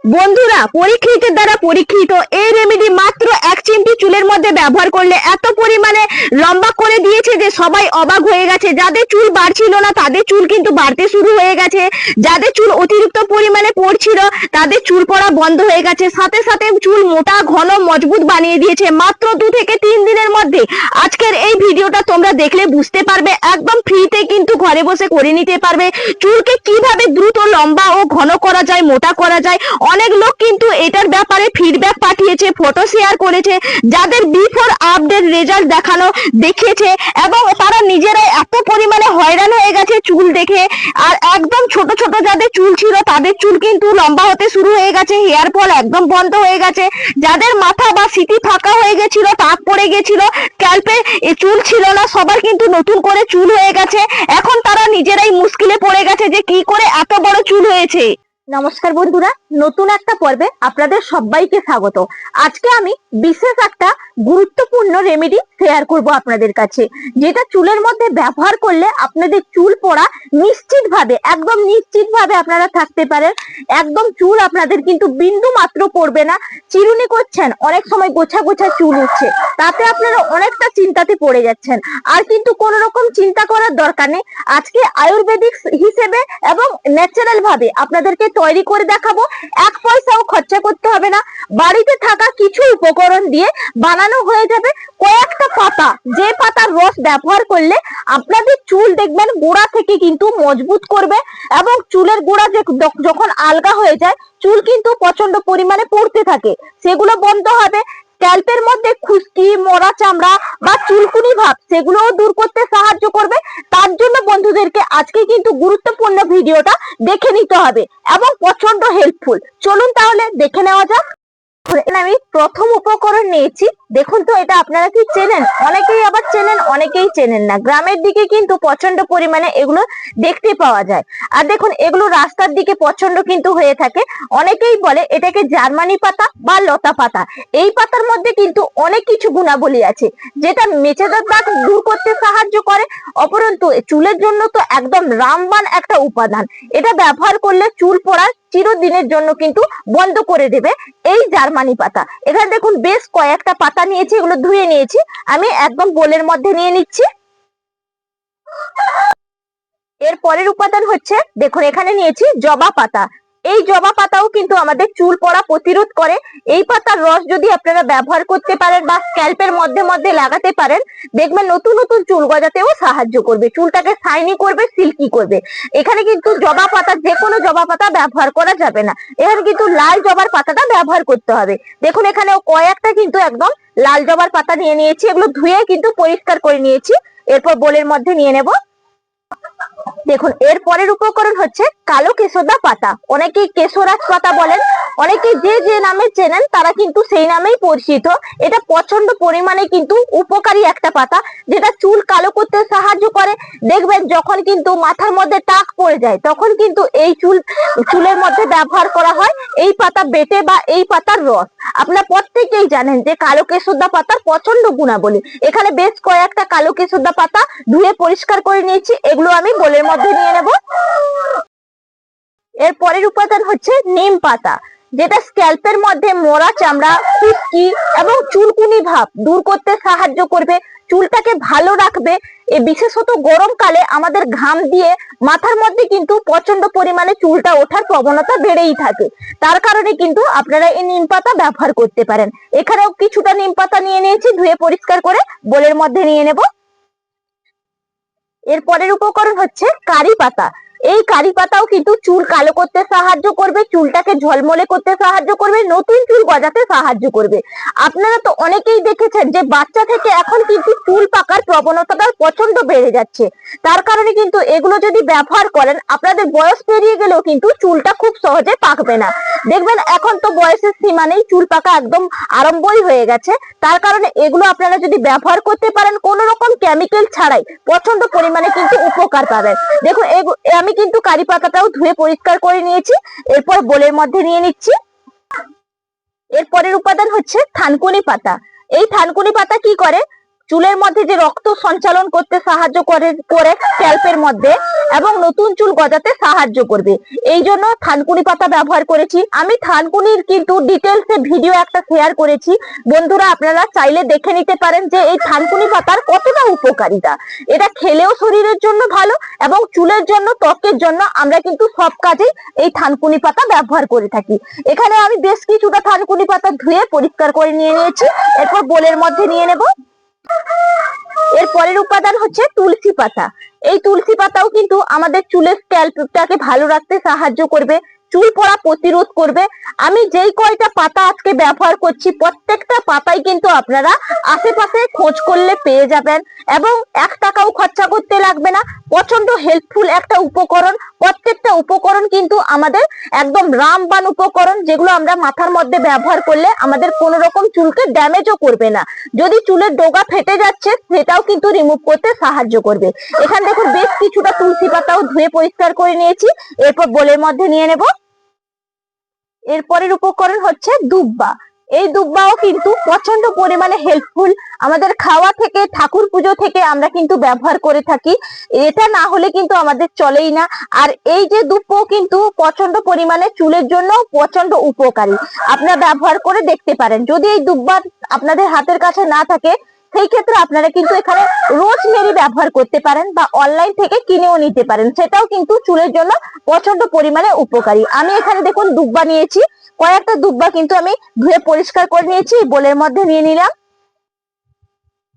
বন্ধুরা, পরীক্ষিতের দ্বারা পরীক্ষিত এই রেমেডি মাত্র 1 চিমটি চুলের মধ্যে ব্যবহার করলে এত পরিমাণে লম্বা করে দিয়েছে যে সবাই অবাক হয়ে গেছে। যাদের চুল বাড়ছিল না তাদের চুল কিন্তু বাড়তে শুরু হয়ে গেছে, যাদের চুল অতিরিক্ত পরিমাণে পড়ছিল তাদের চুল পড়া বন্ধ হয়ে গেছে, সাথে সাথে চুল মোটা ঘন মজবুত বানিয়ে দিয়েছে মাত্র 2 থেকে 3 দিনের মধ্যে। আজকের এই ভিডিওটা তোমরা দেখলে বুঝতে পারবে, একদম ফ্রিতে কিন্তু ঘরে বসে করে নিতে পারবে। চুলকে কিভাবে দ্রুত লম্বা ও ঘন করা যায়, মোটা করা যায়। অনেক লোক কিন্তু এটার ব্যাপারে ফিডব্যাক পাঠিয়েছে, ফটো শেয়ার করেছে, যাদের বিফোর আপডেট রেজাল্ট দেখিয়েছে এবং তারা নিজেরাই এত পরিমাণে হয়রান হয়ে গেছে চুল দেখে। আর একদম ছোট ছোট যাদের চুল ছিল তাদের চুল কিন্তু লম্বা হতে শুরু হয়ে গেছে, হেয়ার ফল একদম বন্ধ হয়ে গেছে। যাদের মাথা বা সিটি ফাঁকা হয়ে গেছিল, টাক পড়ে গেছিল, স্ক্যাল্পে চুল ছিল না, সবার কিন্তু নতুন করে চুল হয়ে গেছে। এখন তারা নিজেরাই মুশকিলে পড়ে গেছে যে কি করে এত বড় চুল হয়েছে। নমস্কার বন্ধুরা, নতুন একটা পর্বে আপনাদের সবাইকে স্বাগত। আজকে আমি বিশেষ একটা গুরুত্বপূর্ণ রেমেডি শেয়ার করব আপনাদের কাছে, যেটা চুলের মধ্যে ব্যবহার করলে আপনাদের চুল পড়া নিশ্চিতভাবে, একদম নিশ্চিতভাবে আপনারা থাকতে পারেন। একদম চুল আপনাদের কিন্তু বিন্দু মাত্র পড়বে না। চিরুনি করছেন, অনেক সময় গোছা গোছা চুল উঠছে, তাতে আপনারা অনেকটা চিন্তাতে পড়ে যাচ্ছেন। আর কিন্তু কোনো রকম চিন্তা করার দরকার নেই। আজকে আয়ুর্বেদিক হিসেবে এবং ন্যাচারাল ভাবে আপনাদেরকে তৈরি করে দেখাবো। 1 পয়সাও খরচা করতে হবে না, বাড়িতে থাকা কিছু উপকরণ দিয়ে বানানো হয়ে যাবে। কয়েকটা পাতা, যে পাতার রস ব্যবহার করলে আপনাদের চুল দেখবেন গোড়া থেকে কিন্তু মজবুত করবে এবং চুলের গোড়া যখন আলগা হয়ে যায় চুল কিন্তু প্রচন্ড পরিমাণে পড়তে থাকে, সেগুলো বন্ধ হবে। স্ক্যাল্পের মধ্যে খুশকি, মরা চামড়া বা চুলকুনি ভাব সেগুলোও দূর করতে সাহায্য করবে। তার জন্য বন্ধুদেরকে আজকে কিন্তু গুরুত্বপূর্ণ ভিডিওটা দেখে নিতে হবে এবং প্রচন্ড হেল্পফুল। চলুন তাহলে দেখে নেওয়া যাক। আমি প্রথম উপকরণ নিয়েছি, দেখুন তো এটা আপনারা কি চেনেন? অনেকেই আবার চেনেন, অনেকেই চেনেন না। গ্রামের দিকে কিন্তু প্রচন্ড পরিমাণে এগুলো দেখতে পাওয়া যায়। আর দেখুন, এগুলো রাস্তার দিকে প্রচন্ড কিন্তু হয়ে থাকে। অনেকেই বলে এটাকে জার্মানি পাতা বা লতা পাতা। এই পাতার মধ্যে কিন্তু অনেক কিছু গুণাবলী আছে, যেটা মেচেদার দাগ দূর করতে সাহায্য করে। অপরন্তু চুলের জন্য তো একদম রামবান একটা উপাদান। এটা ব্যবহার করলে চুল পড়া চিরদিনের জন্য কিন্তু বন্ধ করে দেবে এই জার্মানি পাতা। এখানে দেখুন বেশ কয়েকটা পাতা নিয়েছি, এগুলো ধুয়ে নিয়েছি। আমি একদম বোলের মধ্যে নিয়ে নিচ্ছি। এর পরের উপাদান হচ্ছে, দেখুন এখানে নিয়েছি জবা পাতা। এই জবা পাতাও কিন্তু আমাদের চুল পড়া প্রতিরোধ করে। এই পাতার রস যদি আপনারা ব্যবহার করতে পারেন বা স্ক্যাল্পের মধ্যে মধ্যে লাগাতে পারেন, দেখবেন নতুন নতুন চুল গজাতেও সাহায্য করবে, চুলটাকে শাইনি করবে, সিল্কি করবে। এখানে কিন্তু জবা পাতা, যে কোনো জবা পাতা ব্যবহার করা যাবে না, এখানে কিন্তু লাল জবার পাতাটা ব্যবহার করতে হবে। দেখুন এখানে কয়েকটা কিন্তু একদম লাল জবার পাতা নিয়ে নিয়েছি, এগুলো ধুয়ে কিন্তু পরিষ্কার করে নিয়েছি। এরপর বোলের মধ্যে নিয়ে নেব। দেখুন এর পরের উপকরণ হচ্ছে কালো কেশোদা পাতা। অনেকেই কেশরাজ পাতা বলেন, অনেকে যে যে নামে চেনেন তারা কিন্তু সেই নামেই পরিচিত। এটা প্রচন্ড পরিমাণে কিন্তু উপকারী একটা পাতা, যেটা চুল কালো করতে সাহায্য করে। দেখবেন যখন কিন্তু মাথার মধ্যে টাক পড়ে যায় তখন কিন্তু এই চুলের মধ্যে ব্যবহার করা হয় এই পাতা বেটে বা এই পাতার রস। আপনারা প্রত্যেকেই জানেন যে কালো কেশোদা পাতার প্রচন্ড গুণাবলী। এখানে বেশ কয়েকটা কালো কেশোদা পাতা ধুয়ে পরিষ্কার করে নিয়েছি, এগুলো আমি বোলের মধ্যে নিয়ে নেব। এর পরের উপাদান হচ্ছে নিম পাতা, যেটা স্ক্যাল্পের মধ্যে মরা চামড়া, খুশকি এবং চুলকুনি ভাব দূর করতে সাহায্য করবে, চুলটাকে ভালো রাখবে। বিশেষত গরমকালে আমাদের ঘাম দিয়ে মাথার মধ্যে কিন্তু প্রচন্ড পরিমাণে চুলটা ওঠার প্রবণতা বেড়েই থাকে। তার কারণে কিন্তু আপনারা এই নিম পাতা ব্যবহার করতে পারেন। এখানেও কিছুটা নিম পাতা নিয়ে নিয়েছি, ধুয়ে পরিষ্কার করে বোলের মধ্যে নিয়ে নেব। এর পরের উপকরণ হচ্ছে কারি পাতা। এই কারি পাতাও কিন্তু চুল কালো করতে সাহায্য করবে, চুলটাকে ঝলমলে করতে সাহায্য করবে, নতুন চুল গজাতে সাহায্য করবে। আপনারা তো অনেকেই দেখেছেন যে বাচ্চা থেকে এখন কিন্তু চুল পাকার প্রবণতাটা প্রচন্ড বেড়ে যাচ্ছে। তার কারণে কিন্তু এগুলো যদি ব্যবহার করেন, আপনাদের বয়স পেরিয়ে গেলেও কিন্তু চুলটা খুব সহজে পাকবে না। দেখবেন এখন তো বয়সের সীমা নেই, চুল পাকা একদম আরম্ভই হয়ে গেছে। তার কারণে এগুলো আপনারা যদি ব্যবহার করতে পারেন কোনো রকম কেমিক্যাল ছাড়াই, প্রচন্ড পরিমাণে কিন্তু উপকার পাবেন। দেখুন আমি কিন্তু কারি পাতাটাও ধুয়ে পরিষ্কার করে নিয়েছি, এরপর বোলের মধ্যে নিয়ে নিচ্ছি। এর পরের উপাদান হচ্ছে থানকুনি পাতা। এই থানকুনি পাতা কি করে? চুলের মধ্যে যে রক্ত সঞ্চালন করতে সাহায্য করে স্ক্যাল্পের মধ্যে, এবং নতুন চুল গজাতে সাহায্য করবে। এই জন্য থানকুনি পাতা ব্যবহার করেছি। আমি থানকুনির কিন্তু ডিটেলসে ভিডিও একটা শেয়ার করেছি, বন্ধুরা আপনারা চাইলে দেখে নিতে পারেন যে এই থানকুনি পাতার কতটা উপকারিতা। এটা খেলেও শরীরের জন্য ভালো, এবং চুলের জন্য, ত্বকের জন্য আমরা কিন্তু সব কাজেই এই থানকুনি পাতা ব্যবহার করে থাকি। এখানে আমি বেশ কিছুটা থানকুনি পাতা ধুয়ে পরিষ্কার করে নিয়ে নিয়েছি, এরপর বোলের মধ্যে নিয়ে নেব। এর পরের উপাদান হচ্ছে তুলসী পাতা। এই তুলসী পাতাও কিন্তু আমাদের চুলের স্ক্যাল্পটাকে ভালো রাখতে সাহায্য করবে, চুল পড়া প্রতিরোধ করবে। আমি যেই কয়টা পাতা আজকে ব্যবহার করছি, প্রত্যেকটা পাতাই কিন্তু আপনারা আশেপাশে খোঁজ করলে পেয়ে যাবেন, এবং 1 টাকাও খরচা করতে লাগবে না। প্রচন্ড হেল্পফুল একটা উপকরণ। প্রত্যেকটা উপকরণ কিন্তু আমাদের একদম রামবান উপকরণ, যেগুলো আমরা মাথার মধ্যে ব্যবহার করলে আমাদের কোনো রকম চুলকে ড্যামেজও করবে না। যদি চুলের ডগা ফেটে যাচ্ছে সেটাও কিন্তু রিমুভ করতে সাহায্য করবে। এখানে দেখুন বেশ কিছুটা তুলসী পাতাও ধুয়ে পরিষ্কার করে নিয়েছি, এরপর বোলের মধ্যে নিয়ে নেব। এরপরের উপকরণ হচ্ছে দুব্বা। এই দুব্বাও কিন্তু প্রচন্ড পরিমাণে হেল্পফুল। আমাদের খাওয়া থেকে, ঠাকুর পুজো থেকে আমরা কিন্তু ব্যবহার করে থাকি। এটা না হলে কিন্তু আমাদের চলেই না। আর এই যে দুব্বো কিন্তু প্রচন্ড পরিমাণে চুলের জন্য প্রচন্ড উপকারী। আপনারা ব্যবহার করে দেখতে পারেন। যদি এই দুব্বা আপনাদের হাতের কাছে না থাকে, সেই ক্ষেত্রে আপনারা কিন্তু এখানে রোজমেরি ব্যবহার করতে পারেন, বা অনলাইন থেকে কিনেও নিতে পারেন। সেটাও কিন্তু চুলের জন্য প্রচন্ড পরিমাণে উপকারী। আমি এখানে দেখুন দুব্বা নিয়েছি, কয়েকটা দুব্বা কিন্তু আমি ধুয়ে পরিষ্কার করে নিয়েছি, বোলের মধ্যে নিয়ে নিলাম।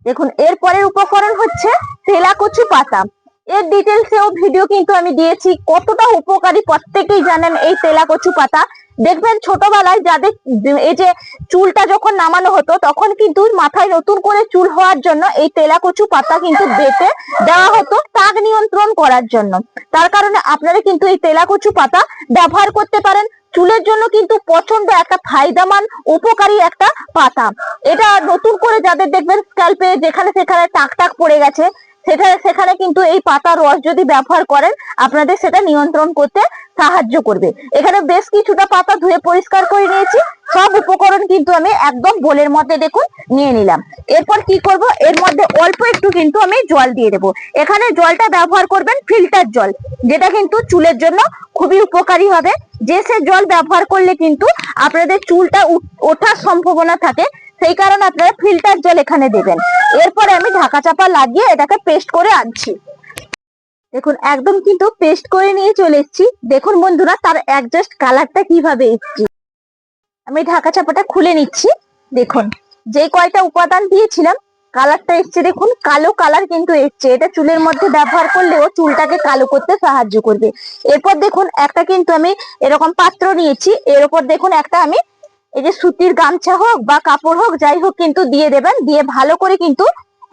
দেখুন এরপরের উপকরণ হচ্ছে তেলাকুচু পাতা। এর ডিটেলসেও ভিডিও কিন্তু আমি দিয়েছি, কতটা উপকারী প্রত্যেকেই জানেন এই তেলাকুচু পাতা। দেখবেন ছোটবেলায় যাদের এই যে চুলটা যখন নামানো হতো, তখন কিন্তু মাথায় নতুন করে চুল হওয়ার জন্য এই তেলাকুচু পাতা কিন্তু বেটে দেওয়া হতো টাক নিয়ন্ত্রণ করার জন্য। তার কারণে আপনারা কিন্তু এই তেলাকুচু পাতা ব্যবহার করতে পারেন। চুলের জন্য কিন্তু প্রচন্ড একটা ফায়দামান, উপকারী একটা পাতা। এটা নতুন করে যাদের দেখবেন স্ক্যাল্পে যেখানে সেখানে টাক টাক পড়ে গেছে, সেখানে কিন্তু এই পাতার রস যদি ব্যবহার করেন, আপনাদের সেটা নিয়ন্ত্রণ করতে সাহায্য করবে। এখানে বেশ কিছুটা পাতা ধুয়ে পরিষ্কার করে নিয়েছি। সব উপকরণ কিন্তু আমি একদম বোলের মধ্যে দেখুন নিয়ে নিলাম। এরপর কি করব, এর মধ্যে অল্প একটু কিন্তু আমি জল দিয়ে দেবো। এখানে জলটা ব্যবহার করবেন ফিল্টার জল, যেটা কিন্তু চুলের জন্য খুবই উপকারী হবে। যে সে জল ব্যবহার করলে কিন্তু আপনাদের চুলটা ওঠার সম্ভাবনা থাকে, সেই কারণে আপনারা ফিল্টার জল এখানে দেবেন। এরপরে আমি ঢাকা চাপা লাগিয়ে এটাকে পেস্ট করে আনছি। দেখুন একদম কিন্তু পেস্ট করে নিয়ে চলে এসেছি। দেখুন বন্ধুরা তার অ্যাডজাস্ট কালারটা কিভাবে এসেছে। আমি ঢাকা চাপাটা খুলে নিচ্ছি। দেখুন যে কয়টা উপাদান দিয়েছিলাম, কালারটা এসছে দেখুন, কালো কালার কিন্তু এসছে। এটা চুলের মধ্যে ব্যবহার করলেও চুলটাকে কালো করতে সাহায্য করবে। এরপর দেখুন একটা কিন্তু আমি এরকম পাত্র নিয়েছি, এর উপর দেখুন একটা আমি এই যে সুতির গামছা হোক বা কাপড় হোক, যাই হোক কিন্তু দিয়ে দেবেন। দিয়ে ভালো করে কিন্তু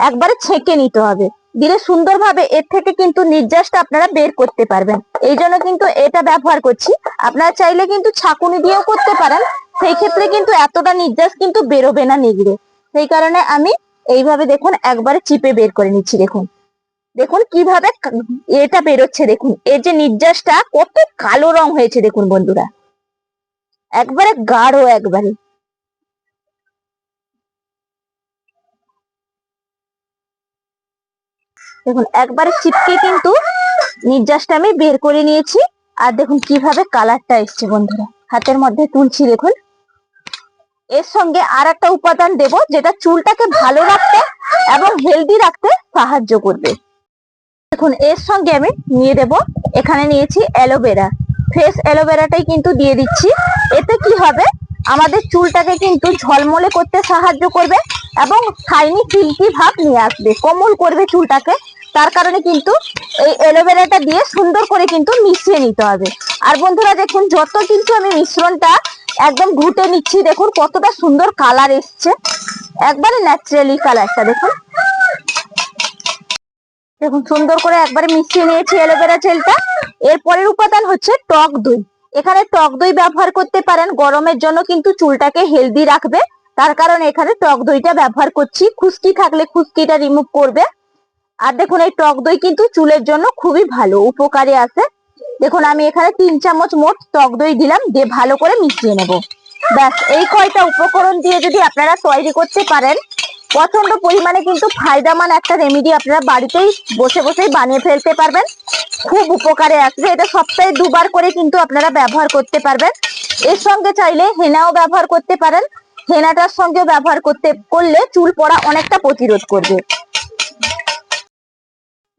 একবারে ছেঁকে নিতে হবে, দিলে সুন্দরভাবে এর থেকে কিন্তু নির্যাসটা আপনারা বের করতে পারবেন। এই জন্য কিন্তু এটা ব্যবহার করছি। আপনারা চাইলে কিন্তু ছাঁকুনি দিয়েও করতে পারেন, সেই ক্ষেত্রে কিন্তু এতটা নির্যাস কিন্তু বেরোবে না নিগড়ে। সেই কারণে আমি এইভাবে দেখুন একবারে চিপে বের করে নিচ্ছি। দেখুন দেখুন কিভাবে এটা বেরোচ্ছে। দেখুন এর যে নির্যাসটা কত কালো রং হয়েছে দেখুন বন্ধুরা, একবারে গাঢ় একবারে। দেখুন একবারে চিপকে কিন্তু নির্যাসটা আমি বের করে নিয়েছি। আর দেখুন কিভাবে কালারটা এসছে বন্ধুরা, হাতের মধ্যে তুলছি। দেখুন এর সঙ্গে আর একটা উপাদান দেব, যেটা চুলটাকে ভালো রাখতে এবং হেলদি রাখতে সাহায্য করবে। দেখুন এর সঙ্গে আমি নিয়ে দেব, এখানে নিয়েছি অ্যালোভেরা। ফ্রেশ অ্যালোভেরাটাই কিন্তু দিয়ে দিচ্ছি। এতে কি হবে, আমাদের চুলটাকে কিন্তু ঝলমলে করতে সাহায্য করবে এবং শাইনি সিল্কি ভাব নিয়ে আসবে, কোমল করবে চুলটাকে। তার কারণে কিন্তু এই অ্যালোভেরাটা দিয়ে সুন্দর করে কিন্তু মিশিয়ে নিতে হবে। আর বন্ধুরা দেখুন যত কিন্তু আমি মিশ্রণটা একদম ঘুটে নিচ্ছি, দেখুন কতটা সুন্দর কালার এসছে, একবারে ন্যাচারালি কালারটা দেখুন। দেখুন সুন্দর করে একবারে মিশিয়ে নিয়েছি অ্যালোভেরা জেলটা। এরপরের উপাদান হচ্ছে টক দই। এখানে টক দই ব্যবহার করতে পারেন, গরমের জন্য কিন্তু চুলটাকে হেলদি রাখবে। তার কারণে এখানে টক দইটা ব্যবহার করছি। খুশকি থাকলে খুশকিটা রিমুভ করবে। আর দেখুন এই টক দই কিন্তু চুলের জন্য খুবই ভালো, উপকারে আছে। দেখুন আমি এখানে 3 চামচ মোট টক দই দিলাম, দিয়ে ভালো করে মিশিয়ে নেব। ব্যাস এই কয়টা উপকরণ দিয়ে যদি আপনারা তৈরি করতে পারেন, প্রচন্ড পরিমাণে কিন্তু ফায়দামান একটা রেমেডি, আপনারা বাড়িতেই বসে বসেই বানিয়ে ফেলতে পারবেন, খুব উপকারে আসবে। এটা সপ্তাহে 2 বার করে কিন্তু আপনারা ব্যবহার করতে পারবেন। এর সঙ্গে চাইলে হেনাও ব্যবহার করতে পারেন, হেনাটার সঙ্গে ব্যবহার করলে চুল পড়া অনেকটা প্রতিরোধ করবে।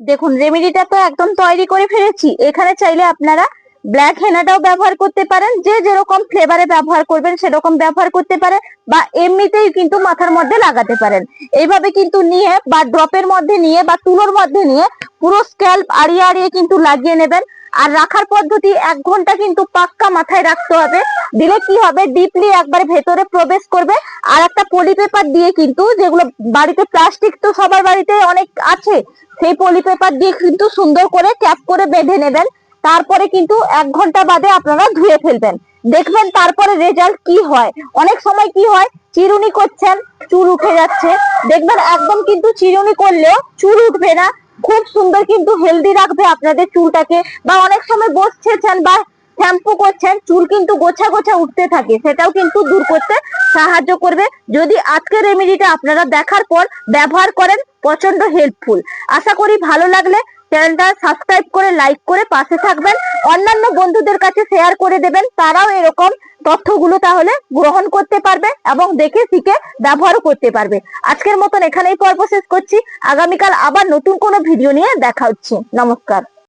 দেখুন রেমেডিটা তো একদম তৈরি করে ফেলেছি। এখানে চাইলে আপনারা ব্ল্যাক হেনাটাও ব্যবহার করতে পারেন, যে যেরকম ফ্লেভারে ব্যবহার করবেন সেরকম ব্যবহার করতে পারেন, বা এমনিতেই কিন্তু মাথার মধ্যে লাগাতে পারেন। এইভাবে কিন্তু নিয়ে বা ড্রপের মধ্যে নিয়ে বা তুলোর মধ্যে নিয়ে পুরো স্ক্যাল্প আড়িয়ে আড়িয়ে কিন্তু লাগিয়ে নেবেন। আর রাখার পদ্ধতি 1 ঘন্টা কিন্তু পাক্কা মাথায় রাখতে হবে। দিলে কি হবে, ডিপলি একবার ভেতরে প্রবেশ করবে। আর একটা পলি পেপার দিয়ে কিন্তু, যেগুলো বাড়িতে প্লাস্টিক তো সবার বাড়িতে অনেক আছে, সেই পলি পেপার দিয়ে কিন্তু সুন্দর করে ক্যাপ করে বেঁধে নেবেন। তারপরে কিন্তু 1 ঘন্টা বাদে আপনারা ধুয়ে ফেলবেন, দেখবেন তারপরে রেজাল্ট কি হয়। অনেক সময় কি হয়, চিরুনি করছেন চুল উঠে যাচ্ছে, দেখবেন একদম কিন্তু চিরুনি করলেও চুল উঠবে না। খুব সুন্দর কিন্তু হেলদি রাখবে আপনাদের চুলটাকে। বা অনেক সময় বসছেন বা শ্যাম্পু করছেন, চুল কিন্তু গোছা গোছা উঠতে থাকে, সেটাও কিন্তু দূর করতে সাহায্য করবে। যদি আজকের রেমেডিটা আপনারা দেখার পর ব্যবহার করেন, প্রচন্ড হেল্পফুল। আশা করি ভালো লাগলে চ্যানেলটা সাবস্ক্রাইব করে লাইক করে পাশে থাকবেন, অন্যান্য বন্ধুদের কাছে শেয়ার করে দেবেন, তারাও এরকম তথ্যগুলো তাহলে গ্রহণ করতে পারবে এবং দেখে শিখে ব্যবহারও করতে পারবে। আজকের মতন এখানেই পর্ব শেষ করছি। আগামীকাল আবার নতুন কোনো ভিডিও নিয়ে দেখা হচ্ছে। নমস্কার।